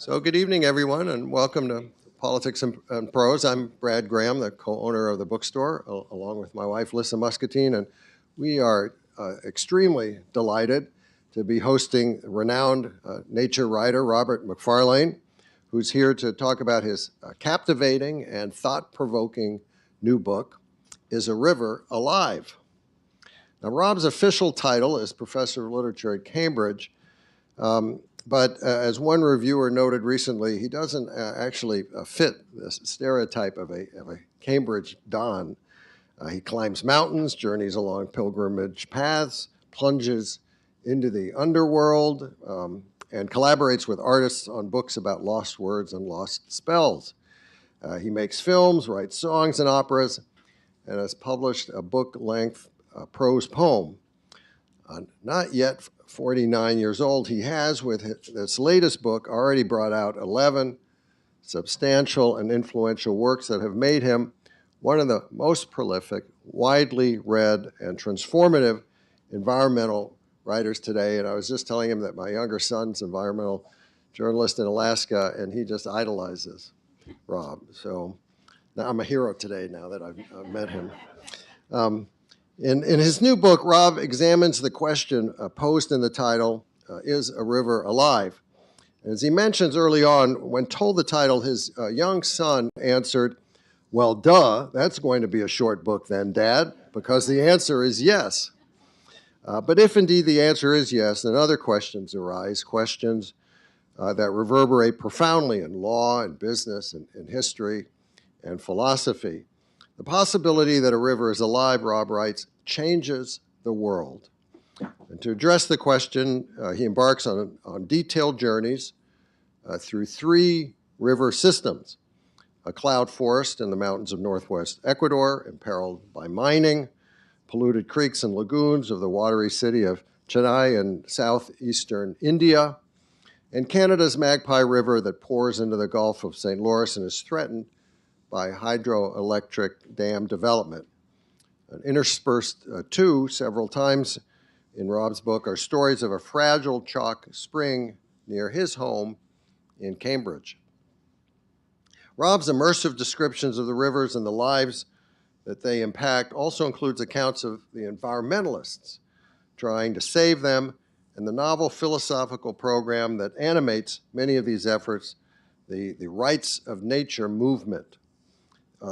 So good evening, everyone, and welcome to Politics and Prose. I'm Brad Graham, the co-owner of the bookstore, along with my wife, Lissa Muscatine, and we are extremely delighted to be hosting renowned nature writer Robert MacFarlane, who's here to talk about his captivating and thought-provoking new book, Is a River Alive? Now, Rob's official title is Professor of Literature at Cambridge, but as one reviewer noted recently, he doesn't actually fit the stereotype of a Cambridge don. He climbs mountains, journeys along pilgrimage paths, plunges into the underworld, and collaborates with artists on books about lost words and lost spells. He makes films, writes songs and operas, and has published a book-length prose poem. Not yet 49 years old, he has, with this latest book, already brought out 11 substantial and influential works that have made him one of the most prolific, widely read, and transformative environmental writers today. And I was just telling him that my younger son's an environmental journalist in Alaska, and he just idolizes Rob. So now I'm a hero today now that I've met him. In his new book, Rob examines the question posed in the title, Is a River Alive? As he mentions early on, when told the title, his young son answered, well, duh, that's going to be a short book then, Dad, because the answer is yes. But if indeed the answer is yes, then other questions arise, questions that reverberate profoundly in law and business and history and philosophy. The possibility that a river is alive, Rob writes, changes the world. And to address the question, he embarks on detailed journeys through 3 river systems: a cloud forest in the mountains of northwest Ecuador, imperiled by mining, polluted creeks and lagoons of the watery city of Chennai in southeastern India, and Canada's Magpie River that pours into the Gulf of St. Lawrence and is threatened by hydroelectric dam development. And interspersed too, several times in Rob's book, are stories of a fragile chalk spring near his home in Cambridge. Rob's immersive descriptions of the rivers and the lives that they impact also includes accounts of the environmentalists trying to save them, and the novel philosophical program that animates many of these efforts, the Rights of Nature movement.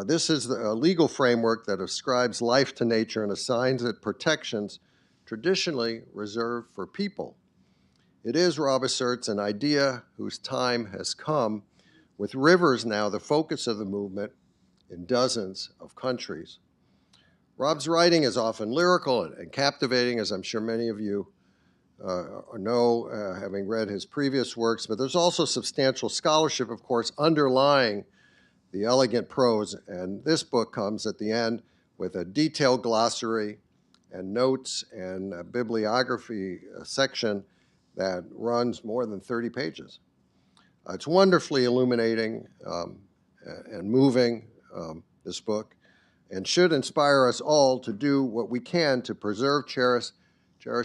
This is a legal framework that ascribes life to nature and assigns it protections traditionally reserved for people. It is, Rob asserts, an idea whose time has come, with rivers now the focus of the movement in dozens of countries. Rob's writing is often lyrical and captivating, as I'm sure many of you know, having read his previous works, but there's also substantial scholarship, of course, underlying the elegant prose, and this book comes at the end with a detailed glossary and notes and a bibliography section that runs more than 30 pages. It's wonderfully illuminating and moving, this book, and should inspire us all to do what we can to preserve, cherish,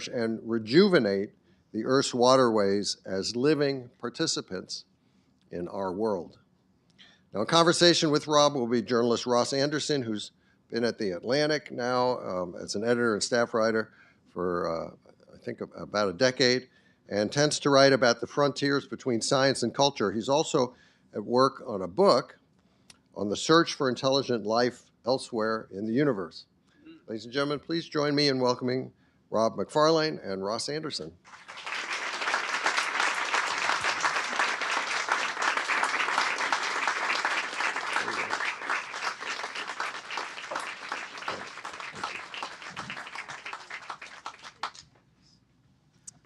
and rejuvenate the Earth's waterways as living participants in our world. Now, in conversation with Rob will be journalist Ross Andersen, who's been at The Atlantic now as an editor and staff writer for, I think, about a decade, and tends to write about the frontiers between science and culture. He's also at work on a book on the search for intelligent life elsewhere in the universe. Ladies and gentlemen, please join me in welcoming Rob MacFarlane and Ross Andersen.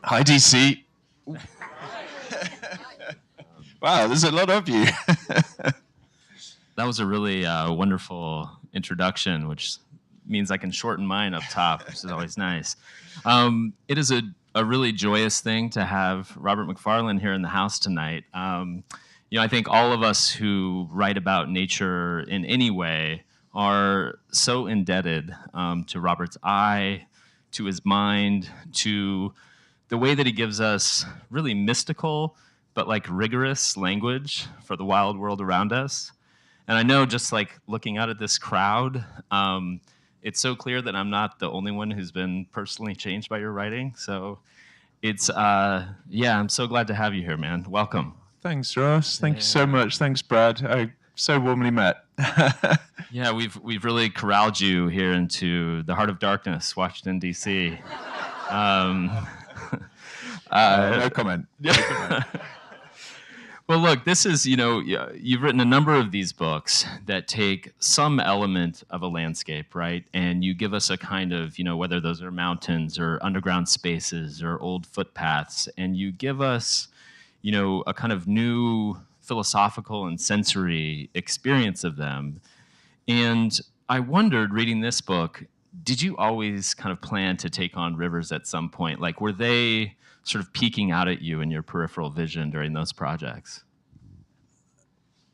Hi, DC. Wow, there's a lot of you. That was a really wonderful introduction, which means I can shorten mine up top, which is always nice. It is a really joyous thing to have Robert MacFarlane here in the house tonight. I think all of us who write about nature in any way are so indebted to Robert's eye, to his mind, to the way that he gives us really mystical but like rigorous language for the wild world around us. And I know, just like looking out at this crowd, it's so clear that I'm not the only one who's been personally changed by your writing. So it's, yeah, I'm so glad to have you here, man. Welcome. Thanks, Ross. Thank you so much. Thanks, Brad. I so warmly met. Yeah, we've really corralled you here into the heart of darkness, Washington, D.C. No comment. No comment. Well, look, this is, you've written a number of these books that take some element of a landscape, right? And you give us a kind of, whether those are mountains or underground spaces or old footpaths, and you give us, a kind of new philosophical and sensory experience of them. And I wondered, reading this book, did you always kind of plan to take on rivers at some point? Like, were they sort of peeking out at you in your peripheral vision during those projects?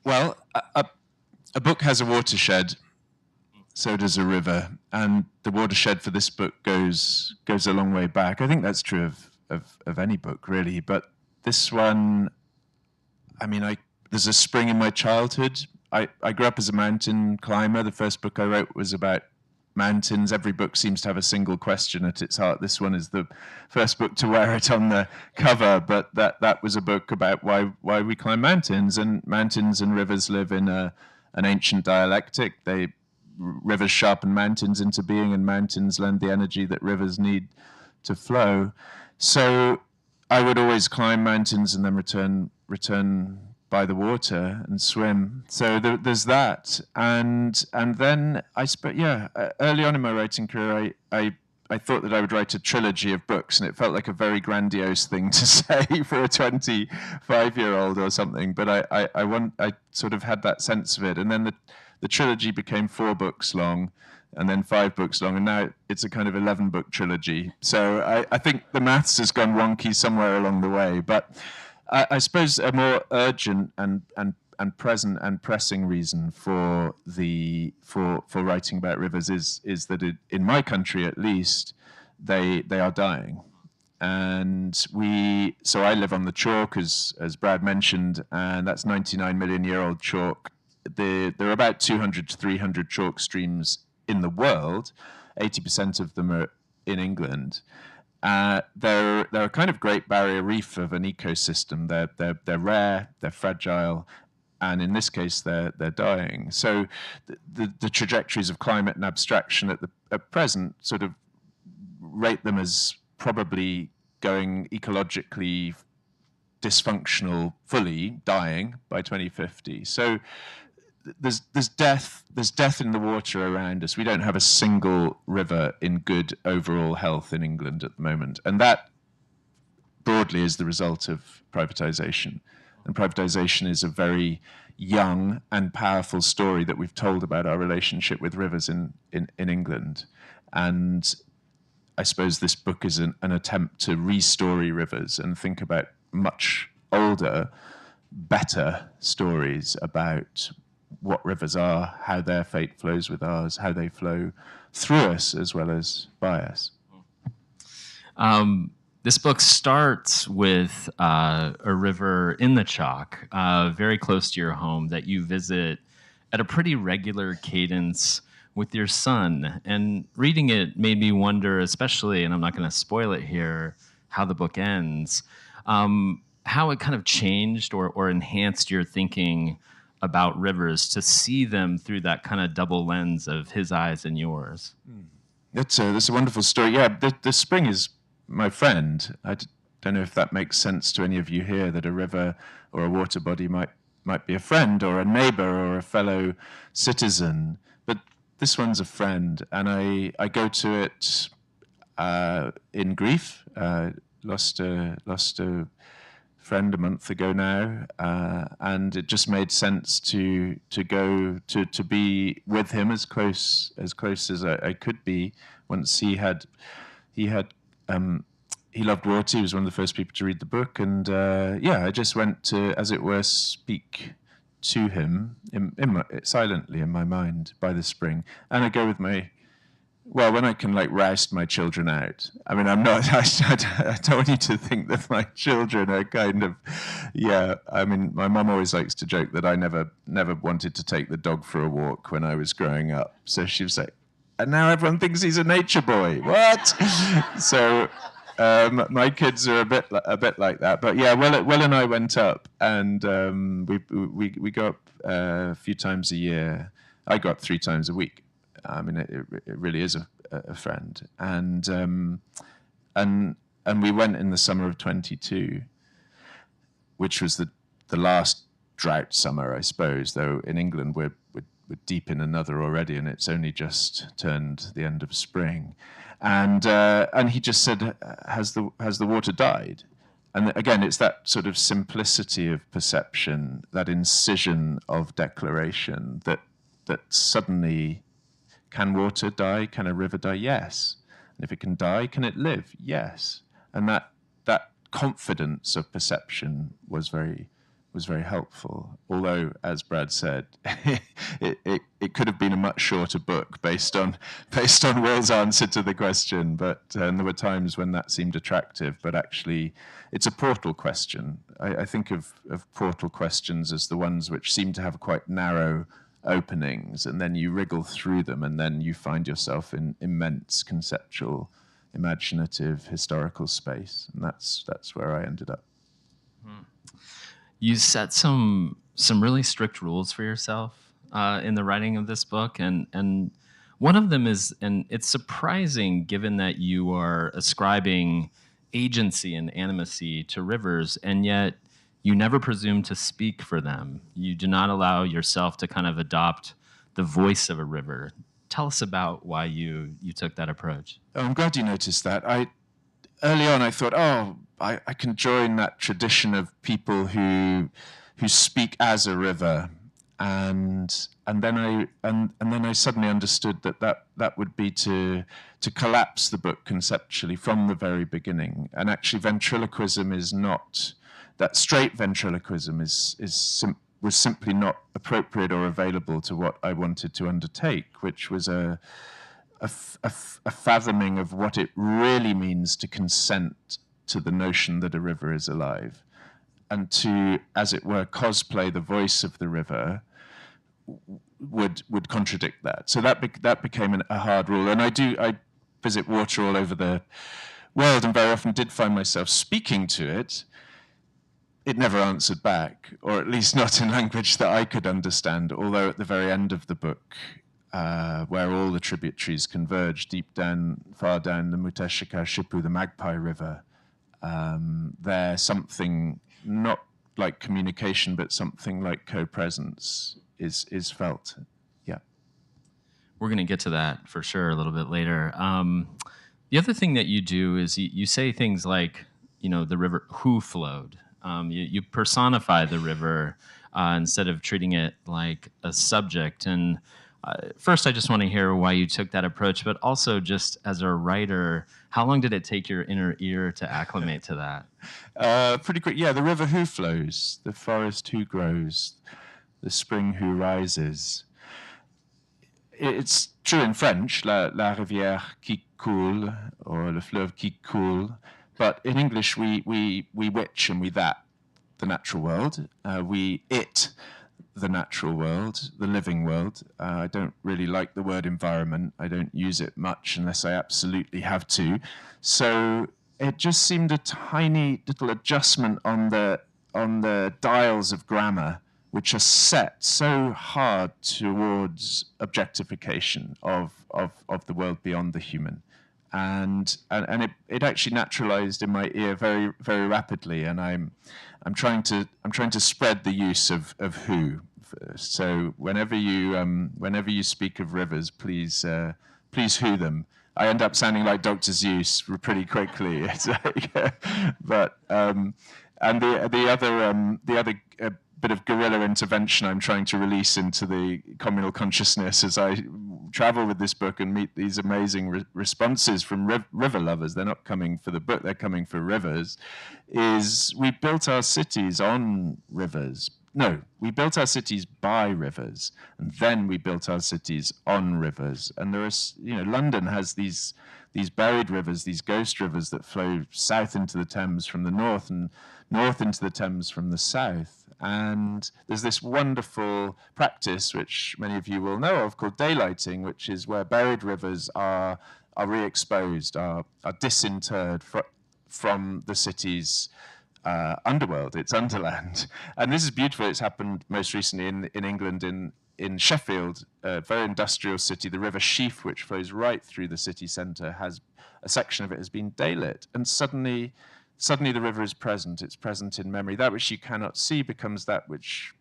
Well, a book has a watershed, so does a river, and the watershed for this book goes a long way back. I think that's true of any book, really, but this one, I mean, there's a spring in my childhood. I grew up as a mountain climber. The first book I wrote was about mountains. Every book seems to have a single question at its heart. This one is the first book to wear it on the cover, but that was a book about why we climb mountains. And mountains and rivers live in an ancient dialectic. Rivers sharpen mountains into being, and mountains lend the energy that rivers need to flow. So I would always climb mountains and then return by the water and swim. So there's that. And then early on in my writing career, I thought that I would write a trilogy of books, and it felt like a very grandiose thing to say for a 25-year-old or something. But I sort of had that sense of it. And then the trilogy became 4 books long, and then 5 books long, and now it's a kind of 11-book trilogy. So I think the maths has gone wonky somewhere along the way. But I suppose a more urgent and present and pressing reason for writing about rivers is that in my country, at least, they are dying. And so I live on the chalk, as Brad mentioned, and that's 99 million year old chalk. There are about 200 to 300 chalk streams in the world. 80% of them are in England. They're a kind of Great Barrier Reef of an ecosystem. They're rare, they're fragile, and in this case, they're dying. So the trajectories of climate and abstraction at present sort of rate them as probably going ecologically dysfunctional, fully dying by 2050. So there's death in the water around us. We don't have a single river in good overall health in England at the moment, and that broadly is the result of privatization. And privatization is a very young and powerful story that we've told about our relationship with rivers in England. And I suppose this book is an attempt to re-story rivers and think about much older, better stories about what rivers are, how their fate flows with ours, how they flow through us as well as by us. This book starts with a river in the chalk, very close to your home, that you visit at a pretty regular cadence with your son. And reading it made me wonder, especially, and I'm not going to spoil it here, how the book ends, how it kind of changed or enhanced your thinking about rivers to see them through that kind of double lens of his eyes and yours. That's a wonderful story. Yeah, the spring is my friend. I don't know if that makes sense to any of you here, that a river or a water body might be a friend or a neighbor or a fellow citizen, but this one's a friend, and I go to it in grief. Lost a friend a month ago now, and it just made sense to go to be with him as close as I could be. Once he loved water. He was one of the first people to read the book, and I just went to, as it were, speak to him silently in my mind by the spring. And I go with Well, when I can like roust my children out. I mean, I'm not. I don't want you to think that my children are kind of. Yeah. I mean, my mum always likes to joke that I never wanted to take the dog for a walk when I was growing up. So she was like, and now everyone thinks he's a nature boy. What? So. My kids are a bit like that, but yeah, Will and I went up, and we go up a few times a year. I go up 3 times a week. I mean, it really is a friend, and we went in the summer of 22, which was the last drought summer, I suppose. Though in England we're deep in another already, and it's only just turned the end of spring. And he just said, has the water died? And again, it's that sort of simplicity of perception, that incision of declaration, that suddenly, can water die? Can a river die? Yes. And if it can die, can it live? Yes. And that confidence of perception was very helpful. Although, as Brad said, it could have been a much shorter book based on Will's answer to the question. But there were times when that seemed attractive. But actually, it's a portal question. I think of portal questions as the ones which seem to have quite narrow openings, and then you wriggle through them, and then you find yourself in immense conceptual, imaginative, historical space. And that's where I ended up. You set some really strict rules for yourself in the writing of this book, and one of them is, and it's surprising given that you are ascribing agency and animacy to rivers, and yet you never presume to speak for them. You do not allow yourself to kind of adopt the voice of a river. Tell us about why you took that approach. Oh, I'm glad you noticed that. Early on I thought, I can join that tradition of people who speak as a river, and then I suddenly understood that would be to collapse the book conceptually from the very beginning. And actually, ventriloquism is not that. Straight ventriloquism was simply not appropriate or available to what I wanted to undertake, which was a fathoming of what it really means to consent to the notion that a river is alive, and to, as it were, cosplay the voice of the river would contradict that. So that became a hard rule. And I visit water all over the world, and very often did find myself speaking to it. It never answered back, or at least not in language that I could understand, although at the very end of the book, where all the tributaries converge far down the Muteshika Shipu, the Magpie River, there's something not like communication, but something like co-presence is felt. Yeah. We're going to get to that for sure a little bit later. The other thing that you do is you say things like, the river who flowed. You personify the river instead of treating it like a subject. And first, I just want to hear why you took that approach, but also just as a writer, how long did it take your inner ear to acclimate to that? Pretty quick. Yeah, the river who flows, the forest who grows, the spring who rises. It's true in French, la rivière qui coule, or le fleuve qui coule. But in English, we which and we that, the natural world. We it, the natural world, the living world. I don't really like the word environment. I don't use it much unless I absolutely have to. So it just seemed a tiny little adjustment on the dials of grammar, which are set so hard towards objectification of the world beyond the human. And it actually naturalized in my ear very, very rapidly, and I'm trying to spread the use of who. So whenever you speak of rivers, please who them. I end up sounding like Dr. Seuss pretty quickly. It's like, but and the other bit of guerrilla intervention I'm trying to release into the communal consciousness as I travel with this book and meet these amazing responses from river lovers. They're not coming for the book, they're coming for rivers. Is we built our cities on rivers. no, we built our cities by rivers, and then we built our cities on rivers. And there is, London has these buried rivers, these ghost rivers that flow south into the Thames from the north and north into the Thames from the south. And there's this wonderful practice, which many of you will know of, called daylighting, which is where buried rivers are re-exposed, are disinterred from the city's underworld, its underland. And this is beautiful. It's happened most recently in England, in Sheffield, a very industrial city. The River Sheaf, which flows right through the city centre, has a section of it has been daylit, and suddenly the river is present. It's present in memory. That which you cannot see becomes that which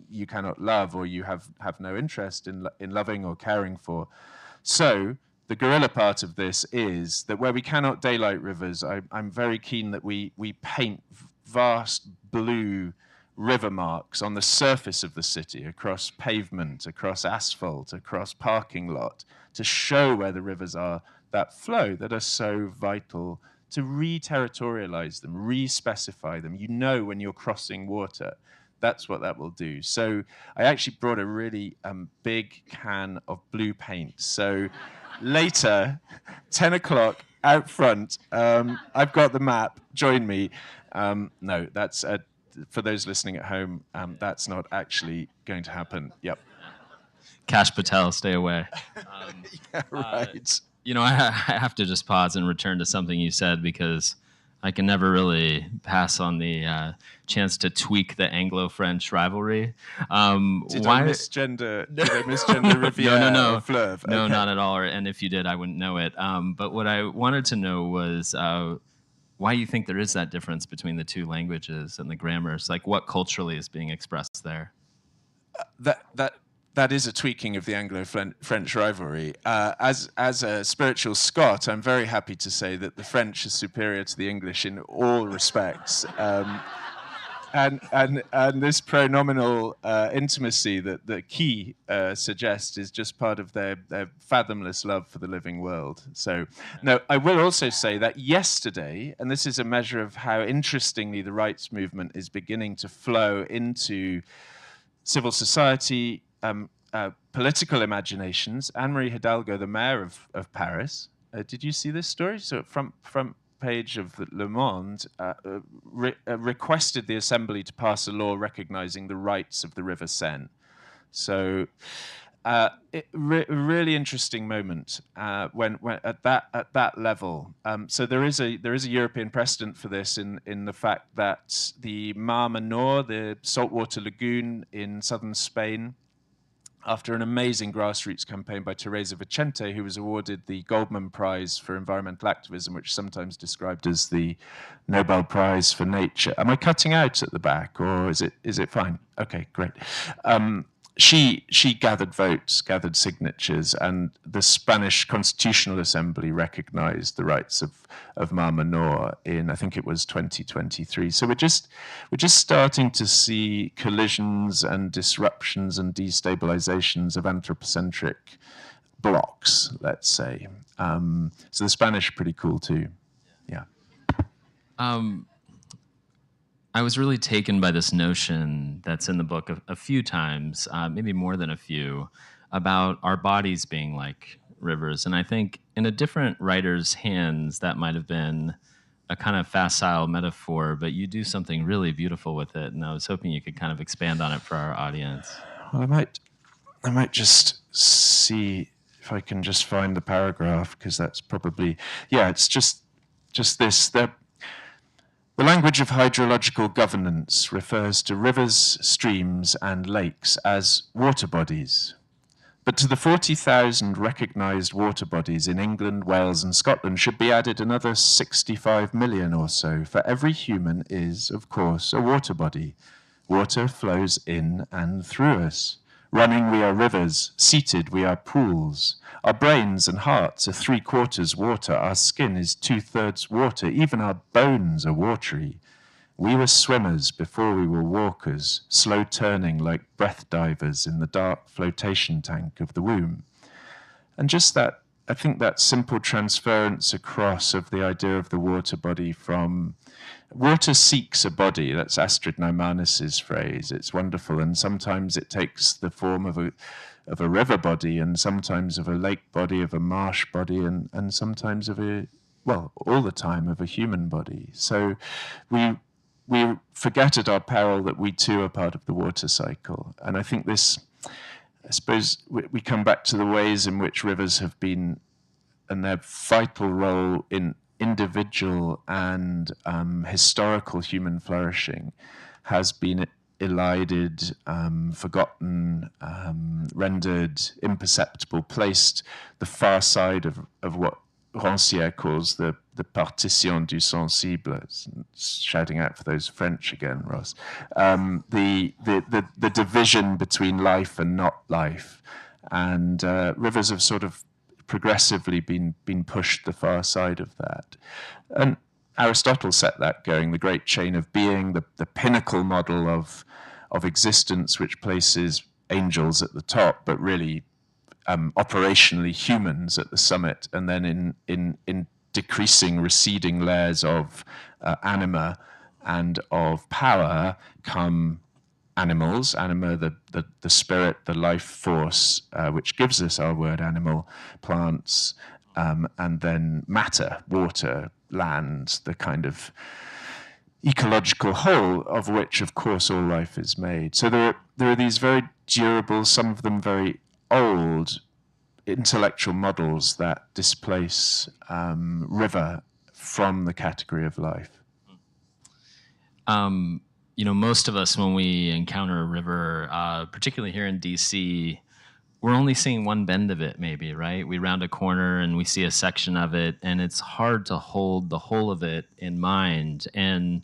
you cannot love, or you have no interest in loving or caring for. So the guerrilla part of this is that where we cannot daylight rivers, I'm very keen that we paint vast blue river marks on the surface of the city, across pavement, across asphalt, across parking lot, to show where the rivers are that flow, that are so vital, to re-territorialize them, re-specify them. You know when you're crossing water. That's what that will do. So I actually brought a really big can of blue paint. So later, 10 o'clock, out front, I've got the map. Join me. No, that's for those listening at home, that's not actually going to happen. Yep. Kash Patel, stay away. Yeah, right. I have to just pause and return to something you said, because I can never really pass on the chance to tweak the Anglo-French rivalry. Did I misgender Rivière No. or Fleuve? No, Okay. not at all. And if you did, I wouldn't know it. But what I wanted to know was why you think there is that difference between the two languages and the grammars. Like, what culturally is being expressed there? That is a tweaking of the Anglo-French rivalry. As a spiritual Scot, I'm very happy to say that the French is superior to the English in all respects. And this pronominal intimacy that the key suggests is just part of their fathomless love for the living world. So, no, I will also say that yesterday, and this is a measure of how interestingly the rights movement is beginning to flow into civil society, political imaginations. Anne-Marie Hidalgo, the mayor of Paris, did you see this story? So front page of Le Monde, requested the assembly to pass a law recognizing the rights of the River Seine. So really interesting moment when at that level. So there is a European precedent for this in the fact that the Mar Menor, the saltwater lagoon in southern Spain, after an amazing grassroots campaign by Teresa Vicente, who was awarded the Goldman Prize for Environmental Activism, which is sometimes described as the Nobel Prize for Nature. Am I cutting out at the back, or is it fine? Okay, great. She gathered votes, gathered signatures, and the Spanish Constitutional Assembly recognized the rights of Mar Menor in, I think it was 2023. So we're just starting to see collisions and disruptions and destabilizations of anthropocentric blocks, let's say. So the Spanish are pretty cool too. Yeah. I was really taken by this notion that's in the book a few times, maybe more than a few, about our bodies being like rivers. And I think in a different writer's hands, that might have been a kind of facile metaphor, but you do something really beautiful with it. And I was hoping you could kind of expand on it for our audience. Well, I might just see if I can just find the paragraph, because that's probably, it's just this. The language of hydrological governance refers to rivers, streams, and lakes as water bodies. But to the 40,000 recognized water bodies in England, Wales, and Scotland should be added another 65 million or so, for every human is, of course, a water body. Water flows in and through us. Running, we are rivers. Seated, we are pools. Our brains and hearts are 3/4 water. Our skin is 2/3 water. Even our bones are watery. We were swimmers before we were walkers, slow turning like breath divers in the dark flotation tank of the womb. And just that I think that simple transference across of the idea of the water body from water seeks a body. That's Astrid Neimanis's phrase. It's wonderful, and sometimes it takes the form of a river body, and sometimes of a lake body, of a marsh body, and sometimes of all the time of a human body. So we forget at our peril that we too are part of the water cycle. And I think this, I suppose we come back to the ways in which rivers have been, and their vital role in individual and historical human flourishing has been elided, forgotten, rendered imperceptible, placed the far side of what Rancière calls the partition du sensible, shouting out for those French again, Ross, the division between life and not life. And rivers have sort of progressively been pushed the far side of that. And Aristotle set that going, the great chain of being, the pinnacle model of existence, which places angels at the top, but really operationally humans at the summit, and then in decreasing, receding layers of anima and of power come animals, anima, the spirit, the life force, which gives us our word animal, plants, and then matter, water, land, the kind of ecological whole of which, of course, all life is made. So there are these very durable, some of them very old, intellectual models that displace river from the category of life. Most of us, when we encounter a river, particularly here in DC, we're only seeing one bend of it, maybe, right? We round a corner and we see a section of it, and it's hard to hold the whole of it in mind. And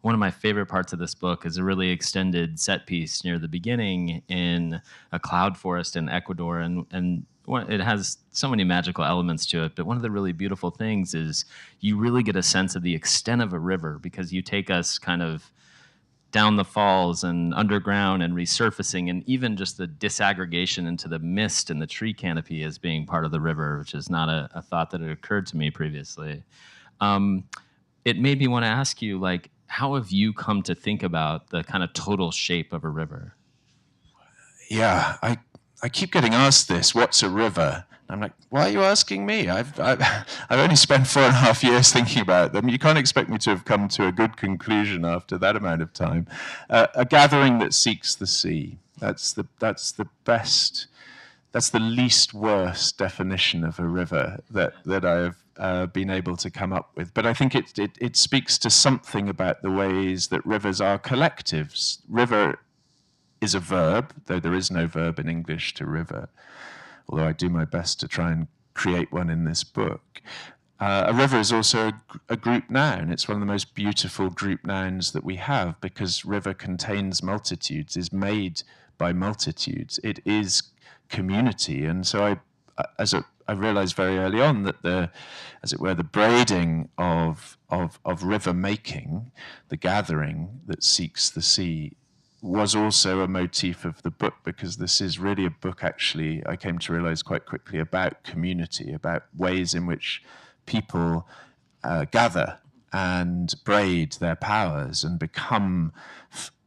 one of my favorite parts of this book is a really extended set piece near the beginning in a cloud forest in Ecuador. And it has so many magical elements to it. But one of the really beautiful things is you really get a sense of the extent of a river, because you take us kind of down the falls and underground and resurfacing, and even just the disaggregation into the mist and the tree canopy as being part of the river, which is not a thought that had occurred to me previously. It made me want to ask you, like, how have you come to think about the kind of total shape of a river? Yeah, I keep getting asked this, what's a river? I'm like, why are you asking me? I've only spent 4.5 years thinking about them. You can't expect me to have come to a good conclusion after that amount of time. A gathering that seeks the sea. That's the best. That's the least worst definition of a river that I have been able to come up with. But I think it speaks to something about the ways that rivers are collectives. River is a verb, though there is no verb in English to river, although I do my best to try and create one in this book. A river is also a group noun. It's one of the most beautiful group nouns that we have, because river contains multitudes, is made by multitudes. It is community. And so I realized very early on that the braiding of river making, the gathering that seeks the sea, was also a motif of the book, because this is really a book, actually, I came to realize quite quickly, about community, about ways in which people gather and braid their powers and become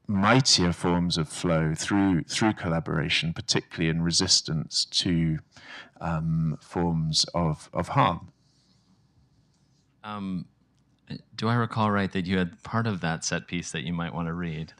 mightier forms of flow through collaboration, particularly in resistance to forms of harm. Do I recall right that you had part of that set piece that you might want to read?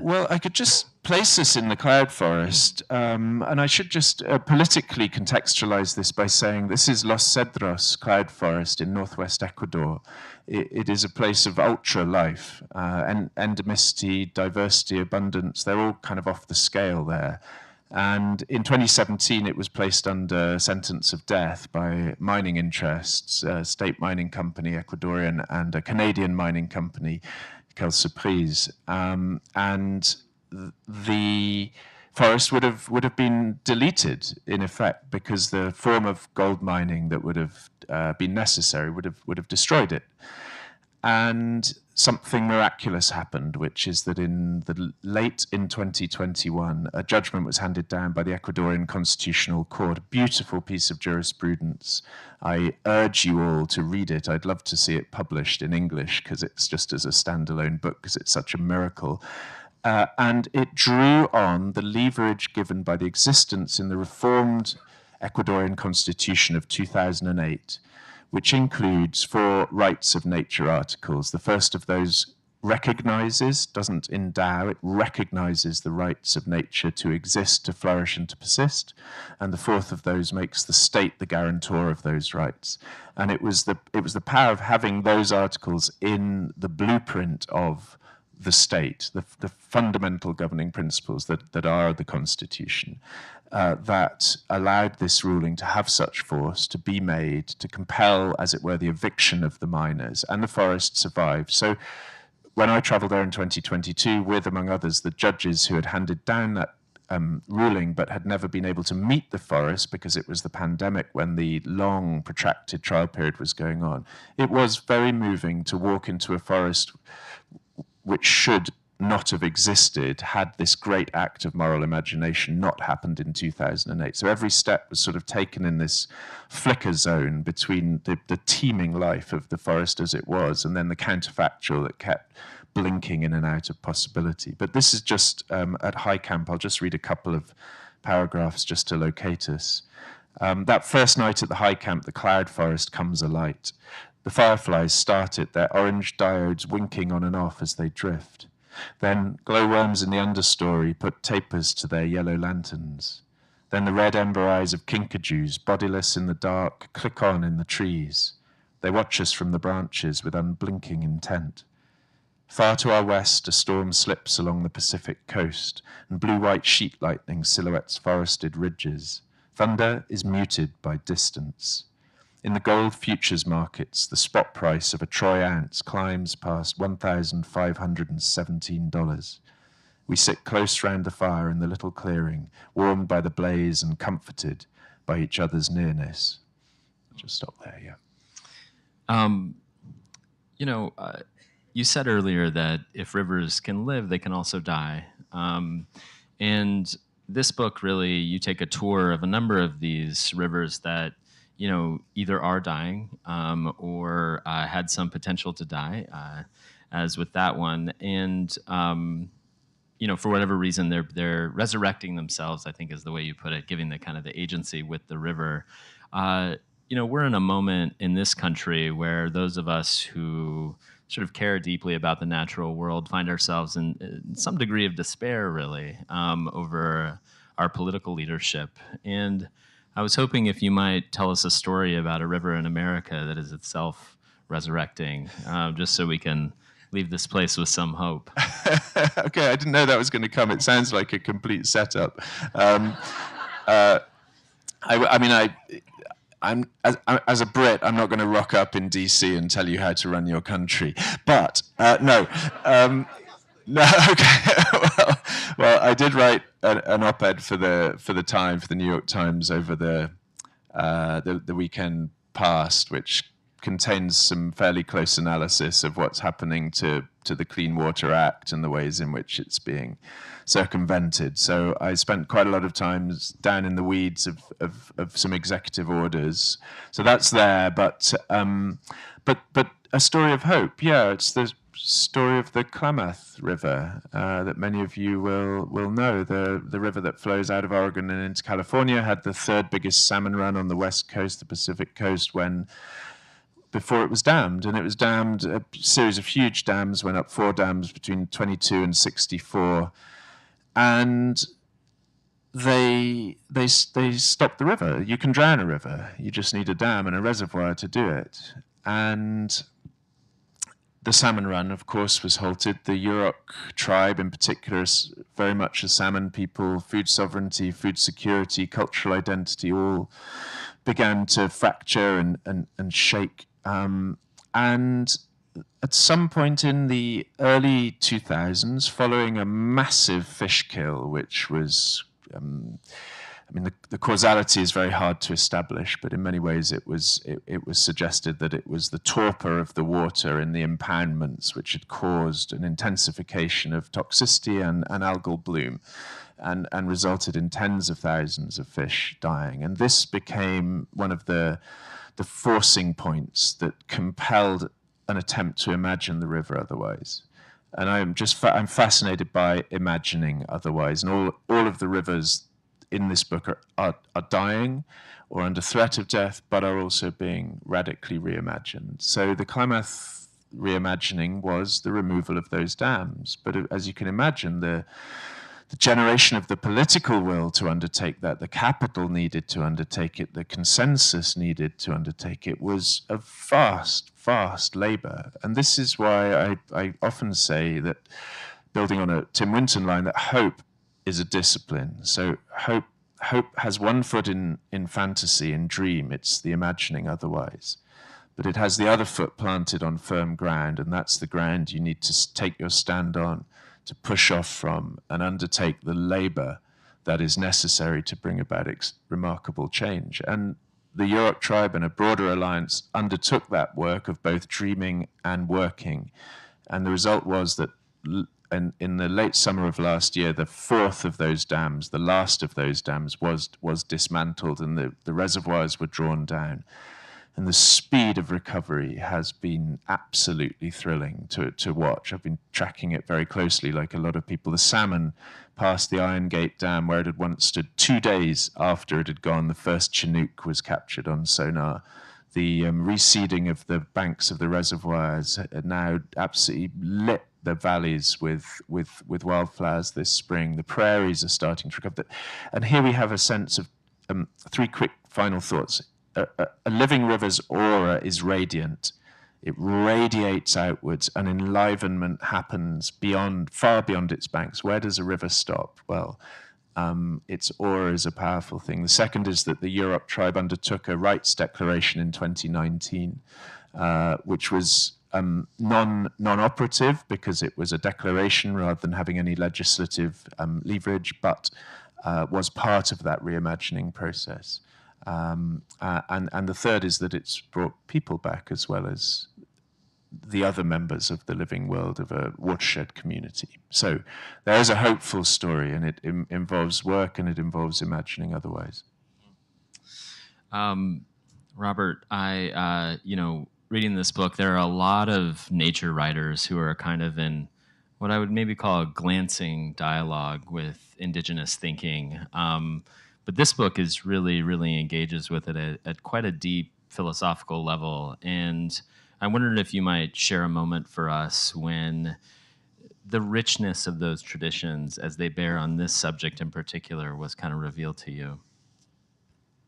Well, I could just place us in the cloud forest, and I should just politically contextualize this by saying this is Los Cedros cloud forest in northwest Ecuador. It is a place of ultra life, and endemicity, diversity, abundance. They're all kind of off the scale there. And in 2017, it was placed under sentence of death by mining interests, a state mining company, Ecuadorian, and a Canadian mining company, Quelle Surprise. And the forest would have been deleted, in effect, because the form of gold mining that would have been necessary would have destroyed it. And something miraculous happened, which is that late in 2021, a judgment was handed down by the Ecuadorian Constitutional Court, a beautiful piece of jurisprudence. I urge you all to read it. I'd love to see it published in English, because it's just as a standalone book, because it's such a miracle. And it drew on the leverage given by the existence in the reformed Ecuadorian Constitution of 2008, which includes 4 rights of nature articles. The first of those recognizes, doesn't endow, it recognizes the rights of nature to exist, to flourish, and to persist. And the 4th of those makes the state the guarantor of those rights. And it was the power of having those articles in the blueprint of the state, the fundamental governing principles that are the Constitution, that allowed this ruling to have such force, to be made, to compel, as it were, the eviction of the miners, and the forest survived. So when I travelled there in 2022 with, among others, the judges who had handed down that ruling but had never been able to meet the forest because it was the pandemic when the long, protracted trial period was going on, it was very moving to walk into a forest which should not have existed had this great act of moral imagination not happened in 2008. So every step was sort of taken in this flicker zone between the teeming life of the forest as it was and then the counterfactual that kept blinking in and out of possibility. But this is just at High Camp. I'll just read a couple of paragraphs just to locate us. That first night at the High Camp, the cloud forest comes alight. The fireflies start it, their orange diodes winking on and off as they drift. Then glowworms in the understory put tapers to their yellow lanterns. Then the red ember eyes of kinkajous, bodiless in the dark, click on in the trees. They watch us from the branches with unblinking intent. Far to our west, a storm slips along the Pacific coast, and blue-white sheet lightning silhouettes forested ridges. Thunder is muted by distance. In the gold futures markets, the spot price of a troy ounce climbs past $1,517. We sit close round the fire in the little clearing, warmed by the blaze and comforted by each other's nearness. I'll just stop there, yeah. You said earlier that if rivers can live, they can also die. And this book, really, you take a tour of a number of these rivers that either are dying or had some potential to die, as with that one. And, for whatever reason, they're resurrecting themselves, I think is the way you put it, giving the kind of the agency with the river. We're in a moment in this country where those of us who sort of care deeply about the natural world find ourselves in some degree of despair, really, over our political leadership. And I was hoping if you might tell us a story about a river in America that is itself resurrecting, just so we can leave this place with some hope. Okay, I didn't know that was going to come. It sounds like a complete setup. I'm as a Brit, I'm not going to rock up in DC and tell you how to run your country. But no. No, okay. well, I did write an op-ed for the New York Times over the weekend past, which contains some fairly close analysis of what's happening to the Clean Water Act and the ways in which it's being circumvented. So I spent quite a lot of time down in the weeds of some executive orders. So that's there, but a story of hope. Yeah, it's the story of the Klamath River that many of you will know. The river that flows out of Oregon and into California had the 3rd biggest salmon run on the west coast, the Pacific coast, before it was dammed. And it was dammed, a series of huge dams went up, 4 dams between 22 and 64. And they stopped the river. You can drown a river. You just need a dam and a reservoir to do it. And the salmon run, of course, was halted. The Yurok tribe, in particular, is very much a salmon people. Food sovereignty, food security, cultural identity all began to fracture and shake. And at some point in the early 2000s, following a massive fish kill, which was I mean, the causality is very hard to establish, but in many ways it was suggested that it was the torpor of the water in the impoundments which had caused an intensification of toxicity and algal bloom, and resulted in tens of thousands of fish dying. And this became one of the forcing points that compelled an attempt to imagine the river otherwise. And I'm fascinated by imagining otherwise, and all of the rivers in this book are dying or under threat of death, but are also being radically reimagined. So the Klamath reimagining was the removal of those dams. But as you can imagine, the generation of the political will to undertake that, the capital needed to undertake it, the consensus needed to undertake it, was a vast, vast labor. And this is why I often say that, building on a Tim Winton line, that hope is a discipline. So hope has one foot in fantasy, in dream. It's the imagining otherwise. But it has the other foot planted on firm ground, and that's the ground you need to take your stand on, to push off from and undertake the labor that is necessary to bring about remarkable change. And the Yurok tribe and a broader alliance undertook that work of both dreaming and working. And the result was that in the late summer of last year, the fourth of those dams, the last of those dams, was dismantled, and the reservoirs were drawn down. And the speed of recovery has been absolutely thrilling to watch. I've been tracking it very closely, like a lot of people. The salmon passed the Iron Gate Dam, where it had once stood 2 days after it had gone. The first Chinook was captured on sonar. The reseeding of the banks of the reservoirs had now absolutely lit the valleys with wildflowers this spring. The prairies are starting to recover. And here we have a sense of three quick final thoughts. A living river's aura is radiant. It radiates outwards, and enlivenment happens far beyond its banks. Where does a river stop? Well, its aura is a powerful thing. The second is that the Yurok tribe undertook a rights declaration in 2019, which was non-operative because it was a declaration rather than having any legislative leverage, but was part of that reimagining process. And the third is that it's brought people back as well as the other members of the living world of a watershed community. So there is a hopeful story, and it involves work and it involves imagining otherwise. Robert, reading this book, there are a lot of nature writers who are kind of in what I would maybe call a glancing dialogue with indigenous thinking. But this book is really, really engages with it at quite a deep philosophical level. And I wondered if you might share a moment for us when the richness of those traditions as they bear on this subject in particular was kind of revealed to you.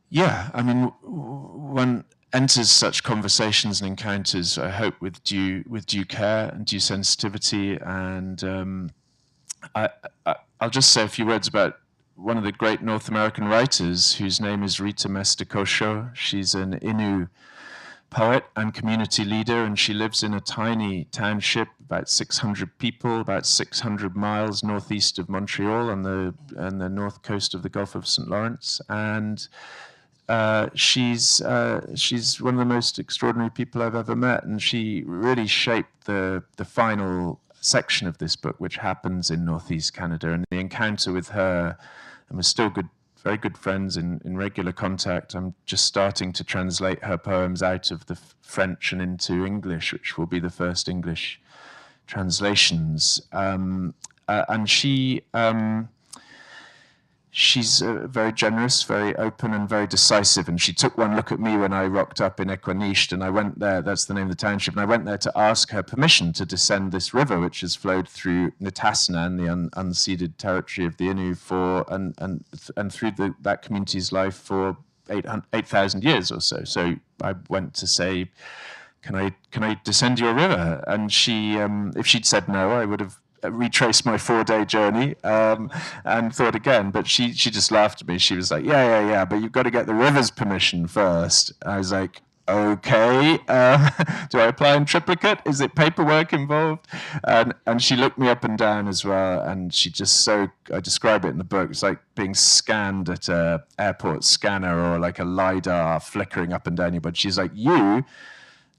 Yeah, I mean, one enters such conversations and encounters, I hope, with due care and due sensitivity. And I'll just say a few words about one of the great North American writers, whose name is Rita Mikoso. She's an Innu poet and community leader, and she lives in a tiny township, about 600 people, about 600 miles northeast of Montreal on the north coast of the Gulf of St. Lawrence. And she's one of the most extraordinary people I've ever met, and she really shaped the final section of this book, which happens in northeast Canada. And the encounter with her, and we're still very good friends in regular contact. I'm just starting to translate her poems out of the French and into English, which will be the first English translations. And she's very generous, very open, and very decisive. And she took one look at me when I rocked up in Equaniche, and I went there, that's the name of the township, and I went there to ask her permission to descend this river, which has flowed through Nitassinan, the unceded territory of the Innu, and through that community's life for 8,000 years or so. So I went to say, can I descend your river? And she, if she'd said no, I would have retraced my 4-day journey and thought again, but she just laughed at me. She was like, yeah, but you've got to get the river's permission first. I was like, okay, do I apply in triplicate? Is it paperwork involved? And she looked me up and down as well, and she just I describe it in the book, it's like being scanned at a airport scanner or like a LiDAR flickering up and down your body. She's like, you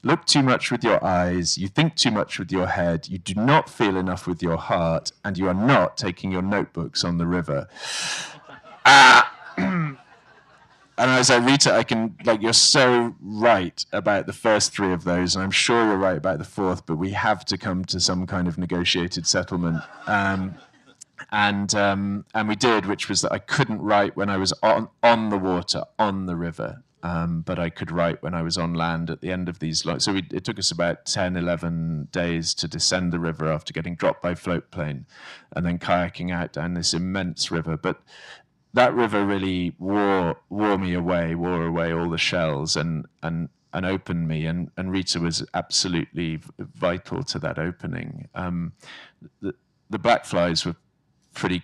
look too much with your eyes, you think too much with your head, you do not feel enough with your heart, and you are not taking your notebooks on the river. And I was like, Rita, you're so right about the first three of those, and I'm sure you're right about the fourth, but we have to come to some kind of negotiated settlement. And we did, which was that I couldn't write when I was on the water, on the river, but I could write when I was on land at the end of these long. So it took us about 10, 11 days to descend the river after getting dropped by float plane, and then kayaking out down this immense river. But that river really wore away all the shells and opened me, and Rita was absolutely vital to that opening. The Blackflies were pretty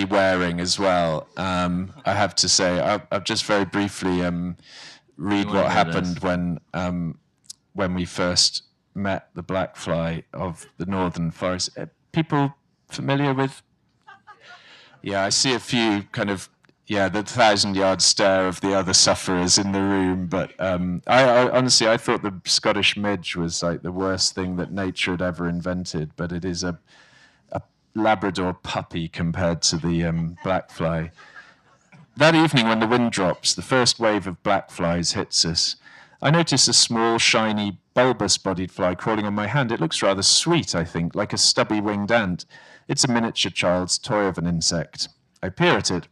wearing as well. I have to say, I'll just very briefly read what happened when we first met the Blackfly of the northern forest. People familiar with? Yeah, I see a few kind of, the 1,000-yard stare of the other sufferers in the room. But I honestly, I thought the Scottish midge was like the worst thing that nature had ever invented. But it is a Labrador puppy compared to the Blackfly. That evening when the wind drops, the first wave of Blackflies hits us. I notice a small, shiny, bulbous-bodied fly crawling on my hand. It looks rather sweet, I think, like a stubby-winged ant. It's a miniature child's toy of an insect. I peer at it.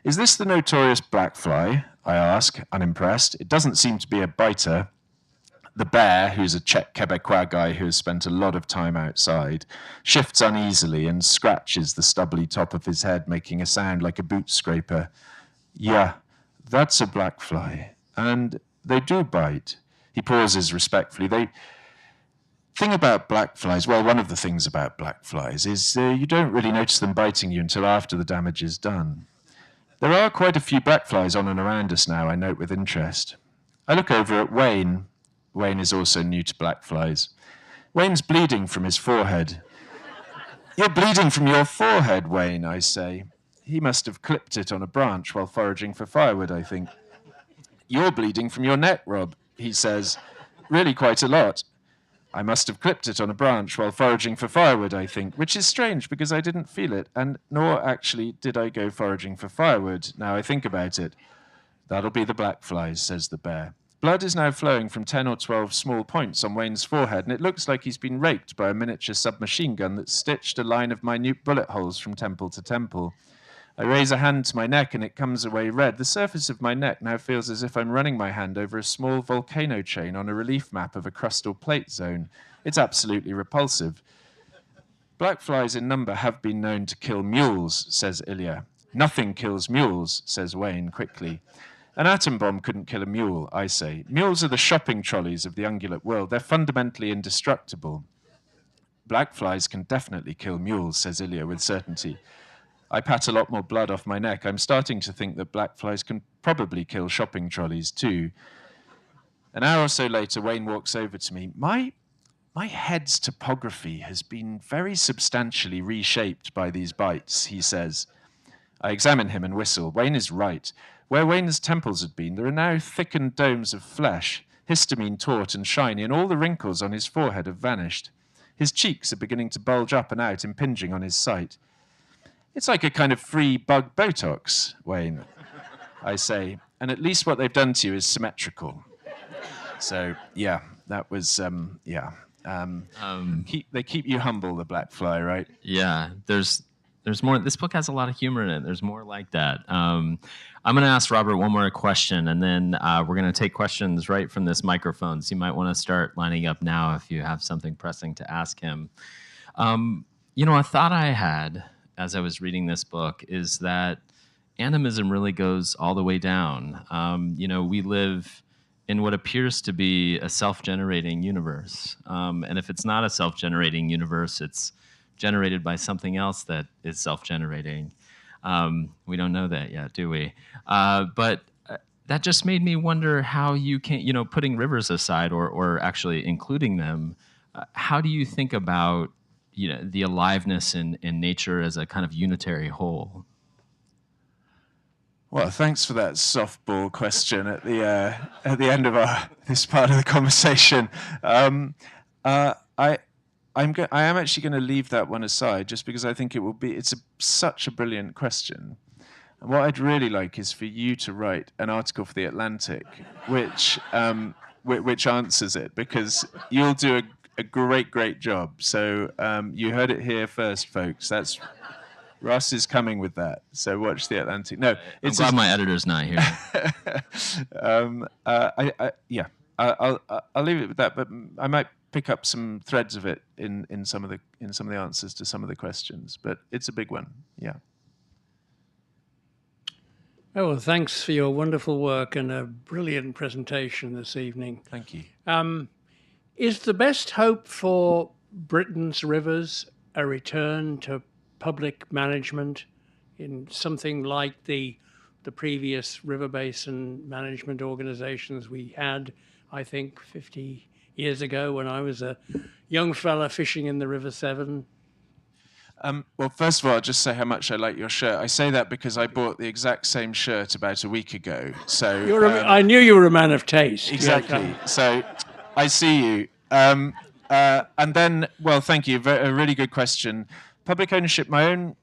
Is this the notorious Blackfly? I ask, unimpressed. It doesn't seem to be a biter. The bear, who's a Czech Quebecois guy who has spent a lot of time outside, shifts uneasily and scratches the stubbly top of his head, making a sound like a boot scraper. Yeah, that's a Blackfly. And they do bite. He pauses respectfully. Thing about Blackflies, well, one of the things about Blackflies is you don't really notice them biting you until after the damage is done. There are quite a few Blackflies on and around us now, I note with interest. I look over at Wayne. Wayne is also new to Blackflies. Wayne's bleeding from his forehead. You're bleeding from your forehead, Wayne, I say. He must have clipped it on a branch while foraging for firewood, I think. You're bleeding from your neck, Rob, he says. Really quite a lot. I must have clipped it on a branch while foraging for firewood, I think, which is strange because I didn't feel it, and nor actually did I go foraging for firewood, now I think about it. That'll be the Blackflies, says the bear. Blood is now flowing from 10 or 12 small points on Wayne's forehead, and it looks like he's been raped by a miniature submachine gun that stitched a line of minute bullet holes from temple to temple. I raise a hand to my neck and it comes away red. The surface of my neck now feels as if I'm running my hand over a small volcano chain on a relief map of a crustal plate zone. It's absolutely repulsive. Blackflies in number have been known to kill mules, says Ilya. Nothing kills mules, says Wayne quickly. An atom bomb couldn't kill a mule, I say. Mules are the shopping trolleys of the ungulate world. They're fundamentally indestructible. Blackflies can definitely kill mules, says Ilya with certainty. I pat a lot more blood off my neck. I'm starting to think that Blackflies can probably kill shopping trolleys too. An hour or so later, Wayne walks over to me. My head's topography has been very substantially reshaped by these bites, he says. I examine him and whistle. Wayne is right. Where Wayne's temples had been, there are now thickened domes of flesh, histamine taut and shiny, and all the wrinkles on his forehead have vanished. His cheeks are beginning to bulge up and out, impinging on his sight. It's like a kind of free bug Botox, Wayne, I say, and at least what they've done to you is symmetrical. So, yeah, that was, they keep you humble, the Blackfly, right? Yeah, there's more. This book has a lot of humor in it. There's more like that. I'm going to ask Robert one more question, and then we're going to take questions right from this microphone. So you might want to start lining up now if you have something pressing to ask him. A thought I had as I was reading this book is that animism really goes all the way down. We live in what appears to be a self-generating universe. And if it's not a self-generating universe, it's generated by something else that is self-generating. We don't know that yet, do we? But that just made me wonder how you can, putting rivers aside or actually including them, how do you think about, the aliveness in nature as a kind of unitary whole? Well, thanks for that softball question at the end of this part of the conversation. I am actually going to leave that one aside, just because I think it's such a brilliant question. And what I'd really like is for you to write an article for The Atlantic, which answers it, because you'll do a great job. So you heard it here first, folks. Russ is coming with that. So watch The Atlantic. No, I'm glad my editor's not here. I'll leave it with that, but I might pick up some threads of it in some of the answers to some of the questions. But it's a big one. Yeah. Oh, well, thanks for your wonderful work and a brilliant presentation this evening. Thank you. Is the best hope for Britain's rivers a return to public management in something like the previous river basin management organizations we had, I think, 50 years ago when I was a young fella fishing in the River Severn? Well, first of all, I'll just say how much I like your shirt. I say that because I bought the exact same shirt about a week ago. So I knew you were a man of taste. Exactly. Yes. So I see you. And then, well, thank you. A really good question. Public ownership. My own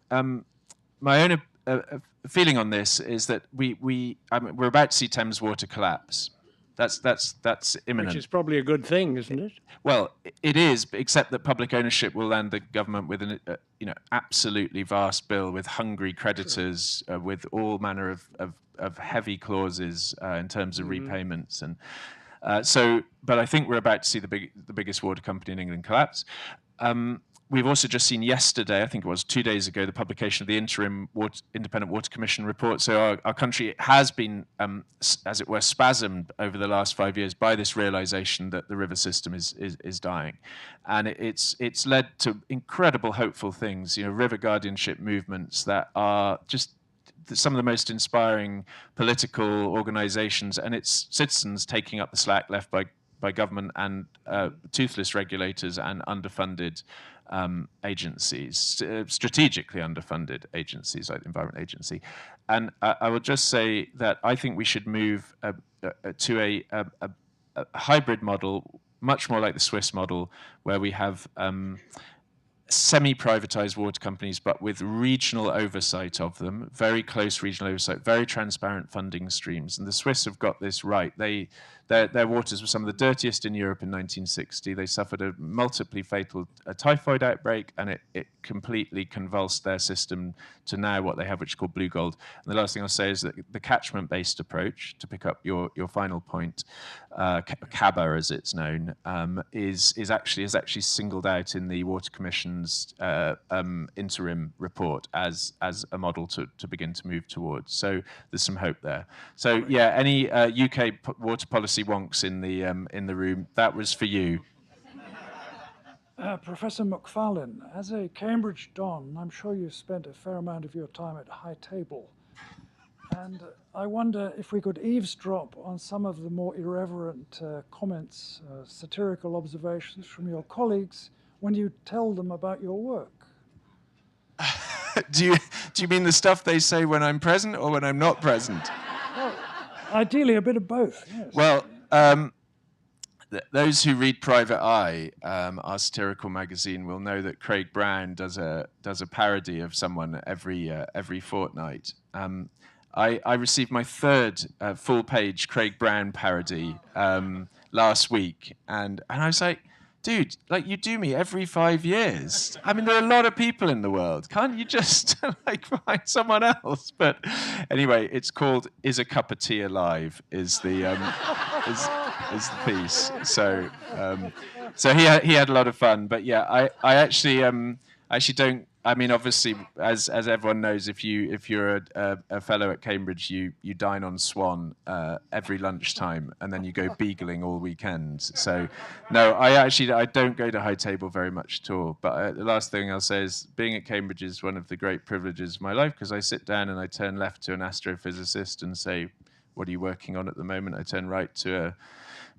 feeling on this is that we're about to see Thames water collapse. That's imminent. Which is probably a good thing, isn't it? Well, it is, except that public ownership will land the government with an absolutely vast bill with hungry creditors, with all manner of heavy clauses in terms of repayments, and but I think we're about to see the biggest water company in England collapse. We've also just seen yesterday, I think it was 2 days ago, the publication of the interim Independent Water Commission report. So our country has been, as it were, spasmed over the last 5 years by this realization that the river system is dying. And it's led to incredible hopeful things, river guardianship movements that are just some of the most inspiring political organizations, and its citizens taking up the slack left by government and toothless regulators and underfunded agencies, strategically underfunded agencies like the Environment Agency. And I will just say that I think we should move to a hybrid model, much more like the Swiss model, where we have semi-privatized water companies, but with regional oversight of them, very close regional oversight, very transparent funding streams. And the Swiss have got this right. Their waters were some of the dirtiest in Europe in 1960. They suffered a multiply fatal typhoid outbreak, and it completely convulsed their system to now what they have, which is called blue gold. And the last thing I'll say is that the catchment-based approach, to pick up your final point, CABA as it's known, is actually singled out in the Water Commission's interim report as a model to begin to move towards. So there's some hope there. So yeah, any UK water policy wonks in the room, that was for you. Professor MacFarlane, as a Cambridge Don, I'm sure you've spent a fair amount of your time at High Table. And I wonder if we could eavesdrop on some of the more irreverent comments, satirical observations from your colleagues when you tell them about your work. Do you mean the stuff they say when I'm present or when I'm not present? Well, ideally a bit of both, yes. Well, those who read Private Eye, our satirical magazine, will know that Craig Brown does a parody of someone every fortnight. I received my third full-page Craig Brown parody last week, and I was like, dude, like, you do me every 5 years. I mean, there are a lot of people in the world. Can't you just find someone else? But anyway, it's called "Is a Cup of Tea Alive?" is the piece. So he had a lot of fun. But yeah, I actually don't. I mean, obviously, as everyone knows, if you're a fellow at Cambridge, you dine on Swan every lunchtime, and then you go beagling all weekend. So, no, I don't go to High Table very much at all. But the last thing I'll say is, being at Cambridge is one of the great privileges of my life, because I sit down and I turn left to an astrophysicist and say, what are you working on at the moment? I turn right to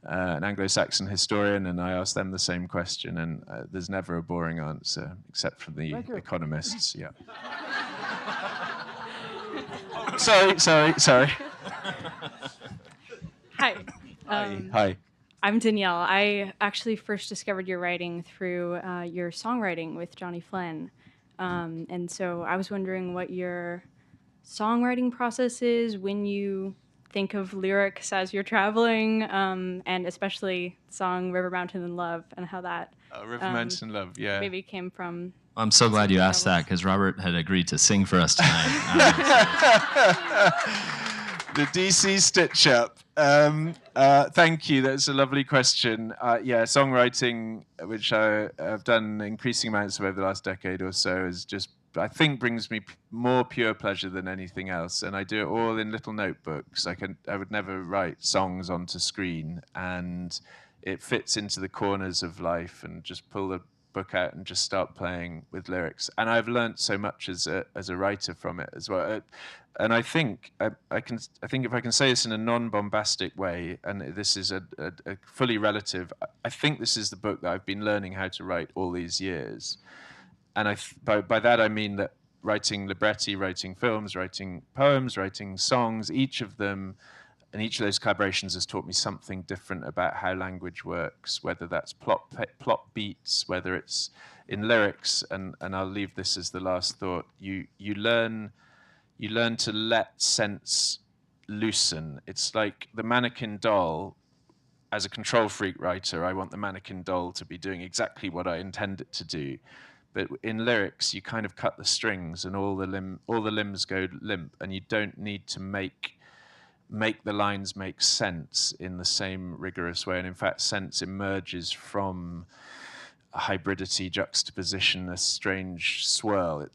an Anglo-Saxon historian, and I ask them the same question, and there's never a boring answer, except from the economists. Yeah. Sorry. Hi. Hi. I'm Danielle. I actually first discovered your writing through your songwriting with Johnny Flynn. And so I was wondering what your songwriting process is when you think of lyrics as you're traveling, and especially the song River, Mountain, and Love, and how that River, Mountain, Love, yeah. maybe came from. I'm so glad you asked that, because Robert had agreed to sing for us tonight. The DC stitch-up. Thank you. That's a lovely question. Yeah, songwriting, which I've done increasing amounts of over the last decade or so, is just, I think, brings me more pure pleasure than anything else. And I do it all in little notebooks. I would never write songs onto screen, and it fits into the corners of life, and just pull the book out and just start playing with lyrics. And I've learned so much as a writer from it as well. And I think I think if I can say this in a non-bombastic way, and this is a fully relative, I think this is the book that I've been learning how to write all these years. And by that I mean that writing libretti, writing films, writing poems, writing songs, each of them, and each of those collaborations has taught me something different about how language works, whether that's plot beats, whether it's in lyrics, and I'll leave this as the last thought. You learn to let sense loosen. It's like the mannequin doll. As a control freak writer, I want the mannequin doll to be doing exactly what I intend it to do. But in lyrics, you kind of cut the strings, and all the limbs go limp, and you don't need to make the lines make sense in the same rigorous way. And in fact, sense emerges from a hybridity, juxtaposition, a strange swirl.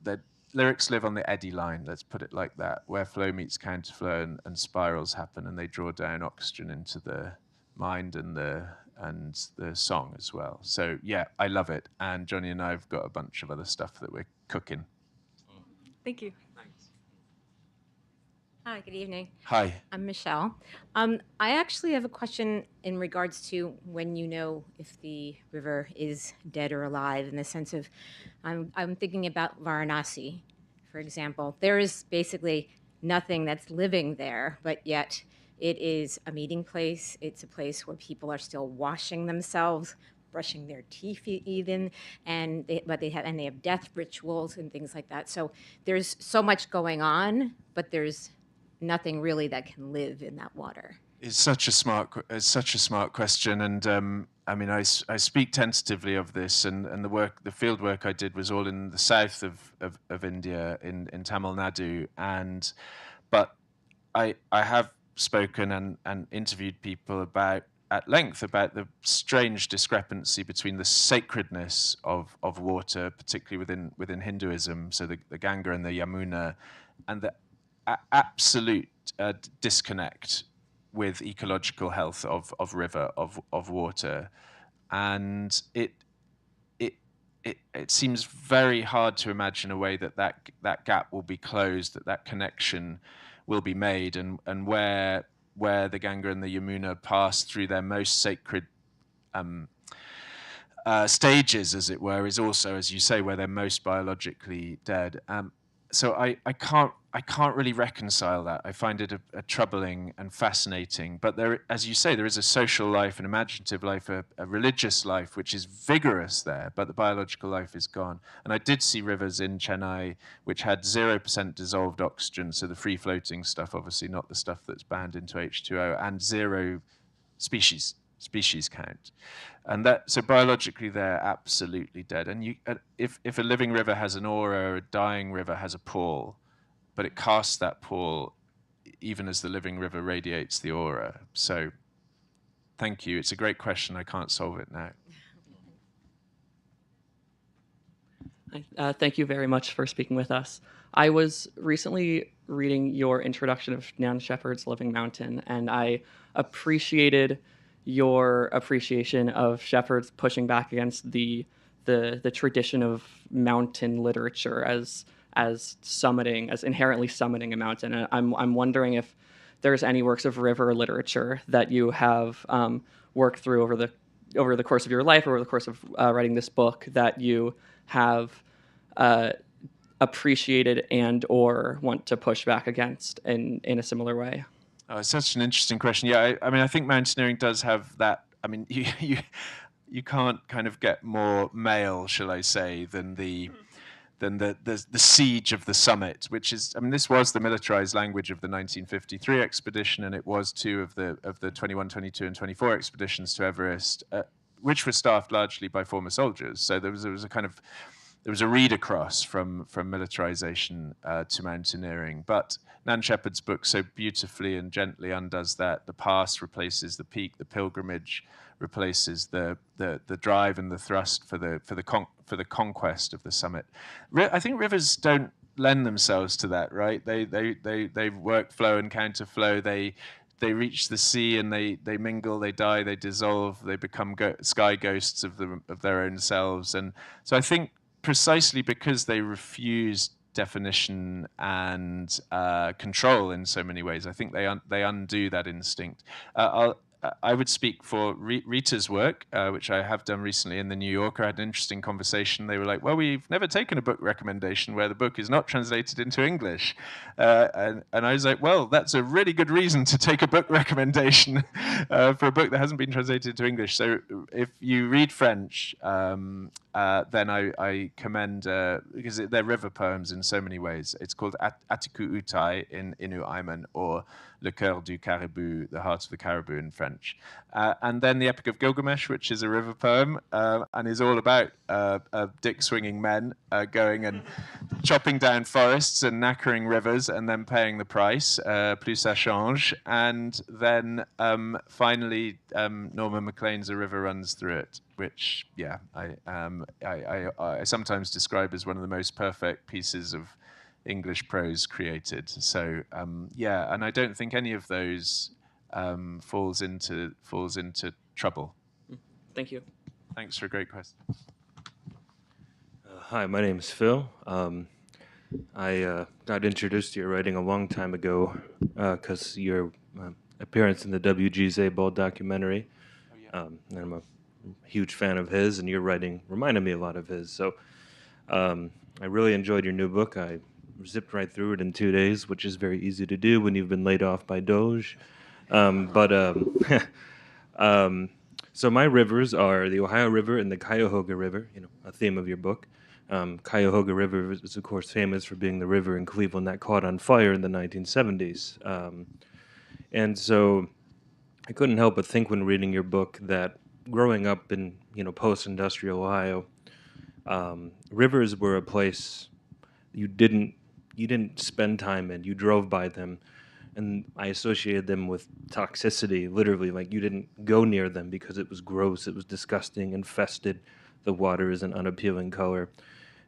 Lyrics live on the eddy line, let's put it like that, where flow meets counterflow, and spirals happen, and they draw down oxygen into the mind and the song as well. So yeah, I love it. And Johnny and I have got a bunch of other stuff that we're cooking. Thank you. Hi, good evening. Hi. I'm Michelle. I actually have a question in regards to when you know if the river is dead or alive, in the sense of, I'm thinking about Varanasi, for example. There is basically nothing that's living there, but yet it is a meeting place. It's a place where people are still washing themselves, brushing their teeth even, and they have death rituals and things like that. So there's so much going on, but there's nothing really that can live in that water. It's such a smart question, and I mean, I speak tentatively of this, and the field work I did was all in the south of India, in Tamil Nadu, but I have spoken and interviewed people at length about the strange discrepancy between the sacredness of water, particularly within Hinduism, so the Ganga and the Yamuna, and the absolute disconnect with ecological health of river, of water. And it seems very hard to imagine a way that gap will be closed, that connection will be made, and where the Ganga and the Yamuna pass through their most sacred stages, as it were, is also, as you say, where they're most biologically dead. So I can't really reconcile that. I find it a troubling and fascinating. But there, as you say, there is a social life, an imaginative life, a religious life, which is vigorous there, but the biological life is gone. And I did see rivers in Chennai which had 0% dissolved oxygen, so the free-floating stuff, obviously not the stuff that's bound into H2O, and 0 species count. And so biologically they're absolutely dead. And if a living river has an aura, a dying river has a pall, but it casts that pall even as the living river radiates the aura. So thank you. It's a great question. I can't solve it now. Thank you very much for speaking with us. I was recently reading your introduction of Nan Shepherd's Living Mountain, and I appreciated your appreciation of Shepherd's pushing back against the tradition of mountain literature as inherently summiting a mountain. And I'm wondering if there's any works of river literature that you have worked through over the course of your life, over the course of writing this book, that you have appreciated and or want to push back against in a similar way? Oh, it's such an interesting question. Yeah, I mean, I think mountaineering does have that. I mean, you can't kind of get more male, shall I say, than the siege of the summit, which is, I mean, this was the militarized language of the 1953 expedition, and it was two of the 21, 22, and 24 expeditions to Everest, which were staffed largely by former soldiers. So there was a read across from militarization to mountaineering. But Nan Shepherd's book so beautifully and gently undoes that. The pass replaces the peak. The pilgrimage replaces the drive and the thrust for the conquest of the summit. I think rivers don't lend themselves to that, right? They work flow and counterflow. They reach the sea and they mingle, they die, they dissolve, they become sky ghosts of their own selves. And so I think precisely because they refuse definition and control in so many ways, I think they undo that instinct. I would speak for Rita's work, which I have done recently in the New Yorker. I had an interesting conversation. They were like, well, we've never taken a book recommendation where the book is not translated into English. And I was like, well, that's a really good reason to take a book recommendation for a book that hasn't been translated into English. So if you read French, then I commend, because they're river poems in so many ways. It's called Atiku Utai in Inu Aiman, or Le Cœur du Caribou, the heart of the caribou in French. And then the Epic of Gilgamesh, which is a river poem and is all about dick-swinging men going and chopping down forests and knackering rivers and then paying the price, plus ça change. And then finally, Norman Maclean's A River Runs Through It, which, yeah, I sometimes describe as one of the most perfect pieces of English prose created. So yeah, and I don't think any of those falls into trouble. Thank you. Thanks for a great question. Hi, my name is Phil. I got introduced to your writing a long time ago because your appearance in the W.G. Zabel documentary. And I'm a huge fan of his, and your writing reminded me a lot of his. So I really enjoyed your new book. I zipped right through it in 2 days, which is very easy to do when you've been laid off by Doge. So my rivers are the Ohio River and the Cuyahoga River, a theme of your book. Cuyahoga River is, of course, famous for being the river in Cleveland that caught on fire in the 1970s. And so I couldn't help but think when reading your book that growing up in, post-industrial Ohio, rivers were a place you didn't spend time in. You drove by them, and I associated them with toxicity, literally. Like, you didn't go near them because it was gross, it was disgusting, infested. The water is an unappealing color.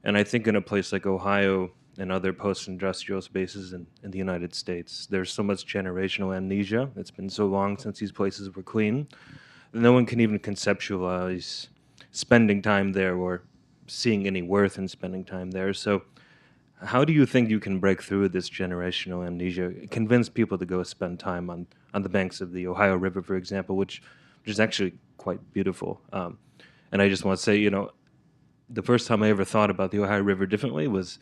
And I think in a place like Ohio and other post-industrial spaces in the United States, there's so much generational amnesia. It's been so long since these places were clean. No one can even conceptualize spending time there or seeing any worth in spending time there. So how do you think you can break through this generational amnesia, convince people to go spend time on the banks of the Ohio River, for example, which is actually quite beautiful? And I just want to say, the first time I ever thought about the Ohio River differently was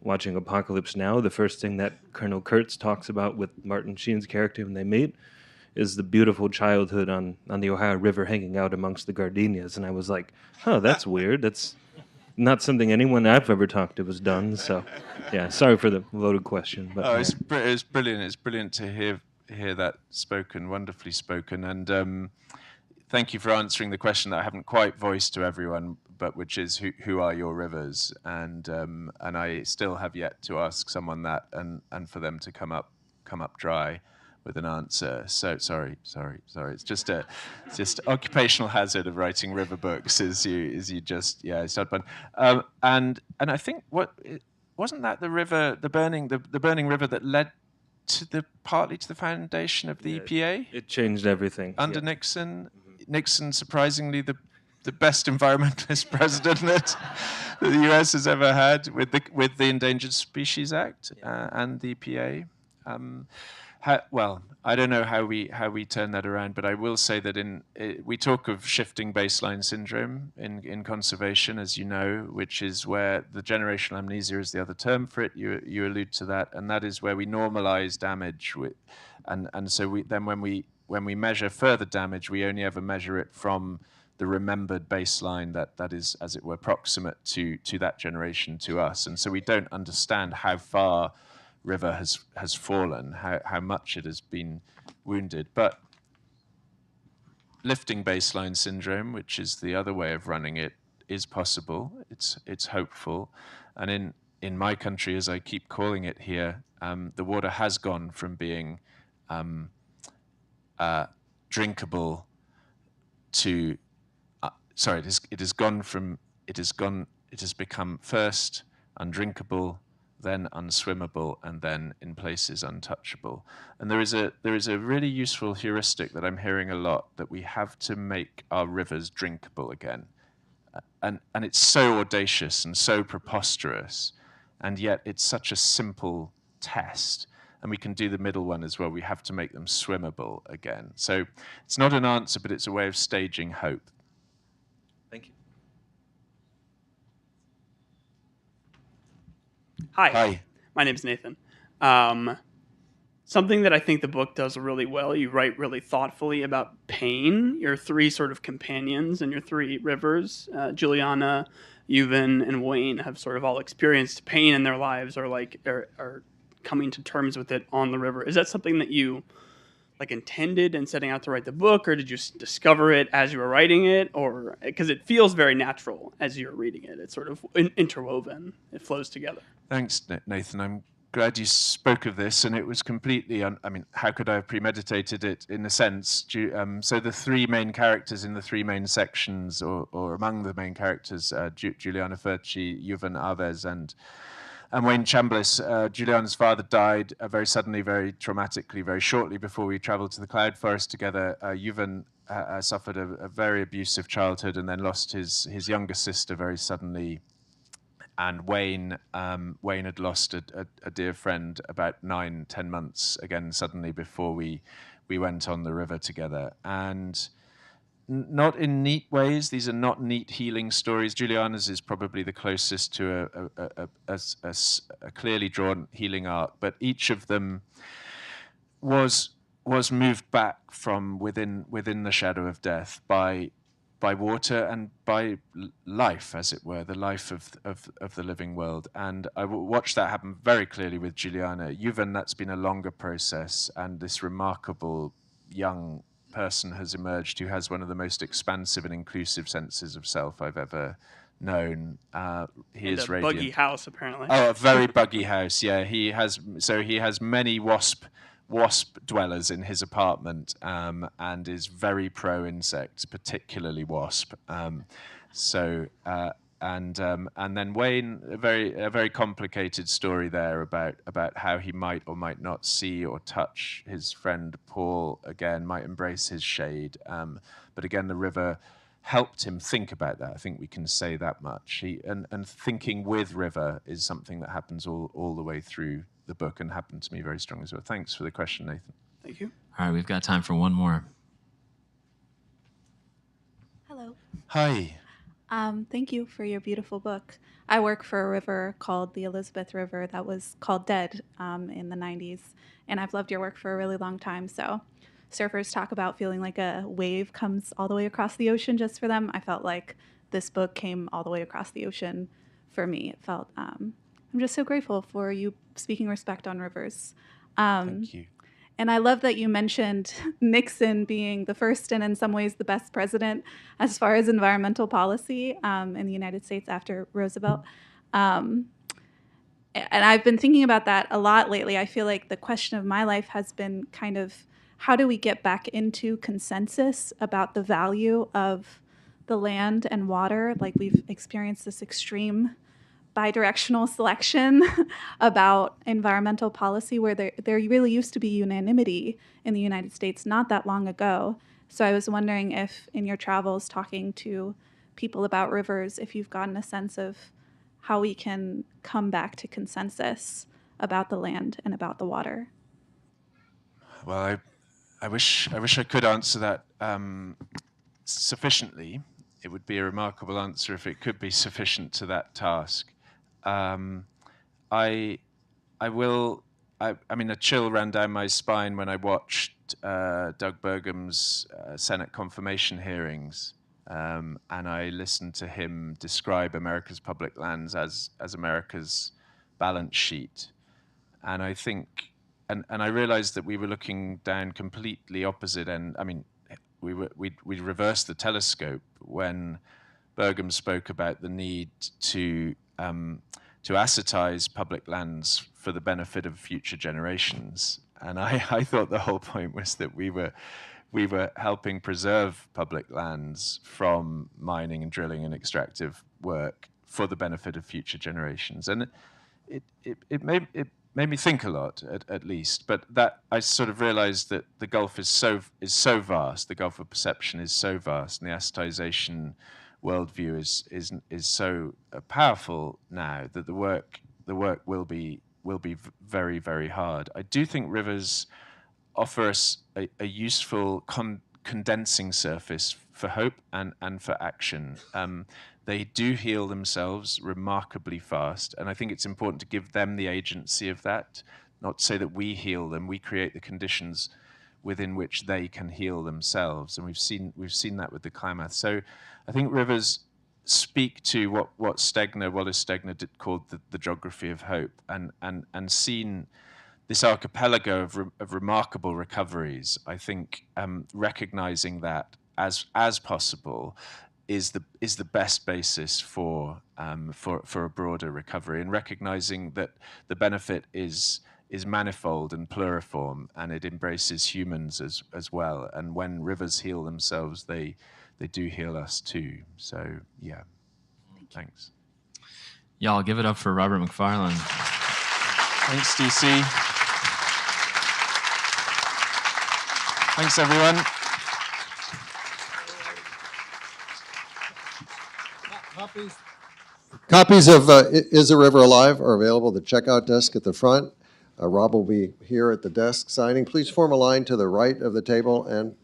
watching Apocalypse Now. The first thing that Colonel Kurtz talks about with Martin Sheen's character when they meet is the beautiful childhood on the Ohio River hanging out amongst the gardenias. And I was like, that's weird. That's not something anyone I've ever talked to has done. So, yeah, sorry for the loaded question. But it's brilliant. It's brilliant to hear that spoken, wonderfully spoken. And thank you for answering the question that I haven't quite voiced to everyone, but which is who are your rivers? And I still have yet to ask someone that, and for them to come up dry with an answer. So sorry. It's just occupational hazard of writing river books is you just start one. And I think wasn't that the burning river that led partly to the foundation of the EPA? It changed everything under Nixon. Nixon, surprisingly, the best environmentalist president that the U.S. has ever had, with the Endangered Species Act and the EPA. Well, I don't know how we turn that around, but I will say that we talk of shifting baseline syndrome in conservation, as you know, which is where the generational amnesia is the other term for it. You allude to that, and that is where we normalize damage and so when we measure further damage, we only ever measure it from the remembered baseline that is, as it were, proximate to that generation, to us. And so we don't understand how far river has fallen, how much it has been wounded. But lifting baseline syndrome, which is the other way of running it, is possible. It's hopeful. And in my country, as I keep calling it here, the water has gone from being drinkable to it has become first undrinkable, then unswimmable, and then in places untouchable. And there is a really useful heuristic that I'm hearing a lot, that we have to make our rivers drinkable again. And it's so audacious and so preposterous, and yet it's such a simple test. And we can do the middle one as well. We have to make them swimmable again. So it's not an answer, but it's a way of staging hope. Thank you. Hi. My name's Nathan. Something that I think the book does really well, you write really thoughtfully about pain, your three sort of companions and your three rivers, Juliana, Yuvan, and Wayne, have sort of all experienced pain in their lives, or are coming to terms with it on the river. Is that something that you intended in setting out to write the book, or did you discover it as you were writing it? Or because it feels very natural as you're reading it, it's sort of interwoven, it flows together. Thanks, Nathan. I'm glad you spoke of this, and it was completely how could I have premeditated it, in a sense? So the three main characters in the three main sections, or among the main characters, Juliana Furci, Yuvan Aves, and Wayne Chambliss. Juliana's father died very suddenly, very traumatically, very shortly before we traveled to the cloud forest together. Yuvan suffered a very abusive childhood and then lost his younger sister very suddenly. And Wayne had lost a dear friend about 9-10 months, again suddenly, before we went on the river together. And not in neat ways. These are not neat healing stories. Juliana's is probably the closest to a clearly drawn healing arc, but each of them was moved back from within the shadow of death by water and by life, as it were, the life of the living world. And I watched that happen very clearly with Juliana. Yuvan, that's been a longer process, and this remarkable young person has emerged who has one of the most expansive and inclusive senses of self I've ever known. He is radiant. Buggy house, apparently. Oh, a very buggy house. Yeah, he has many wasp dwellers in his apartment, and is very pro insects, particularly wasp. And then Wayne, a very complicated story there about how he might or might not see or touch his friend Paul again, might embrace his shade. But again, the river helped him think about that. I think we can say that much. And thinking with river is something that happens all the way through the book, and happened to me very strongly as well. Thanks for the question, Nathan. Thank you. All right, we've got time for one more. Hello. Hi. Thank you for your beautiful book. I work for a river called the Elizabeth River that was called Dead in the 90s, and I've loved your work for a really long time. So surfers talk about feeling like a wave comes all the way across the ocean just for them. I felt like this book came all the way across the ocean for me. It felt, I'm just so grateful for you speaking respect on rivers. Thank you. And I love that you mentioned Nixon being the first and in some ways the best president as far as environmental policy in the United States after Roosevelt. And I've been thinking about that a lot lately. I feel like the question of my life has been kind of, how do we get back into consensus about the value of the land and water? Like, we've experienced this extreme bidirectional selection about environmental policy where there really used to be unanimity in the United States not that long ago. So I was wondering if in your travels talking to people about rivers, if you've gotten a sense of how we can come back to consensus about the land and about the water. Well, I wish I could answer that sufficiently. It would be a remarkable answer if it could be sufficient to that task. I mean, a chill ran down my spine when I watched Doug Burgum's Senate confirmation hearings, and I listened to him describe America's public lands as America's balance sheet. And I think, and I realized that we were looking down completely opposite end. I mean, we reversed the telescope when Burgum spoke about the need to assetize public lands for the benefit of future generations. And I thought the whole point was that we were helping preserve public lands from mining and drilling and extractive work for the benefit of future generations. And it made me think a lot, at least. But that I sort of realized that the gulf is so vast, the gulf of perception is so vast, and the assetization worldview is so powerful now that the work will be very, very hard. I do think rivers offer us a useful condensing surface for hope and for action. They do heal themselves remarkably fast, and I think it's important to give them the agency of that, not to say that we heal them. We create the conditions within which they can heal themselves, and we've seen that with the Klamath. So I think rivers speak to what Wallace Stegner called the geography of hope, and seen this archipelago of remarkable recoveries. I think recognizing that as possible is the best basis for a broader recovery, and recognizing that the benefit is manifold and pluriform, and it embraces humans as well. And when rivers heal themselves, they do heal us too. So yeah, thanks. Y'all give it up for Robert MacFarlane. Thanks, DC. Thanks, everyone. Copies of Is a River Alive are available at the checkout desk at the front. Rob will be here at the desk signing. Please form a line to the right of the table and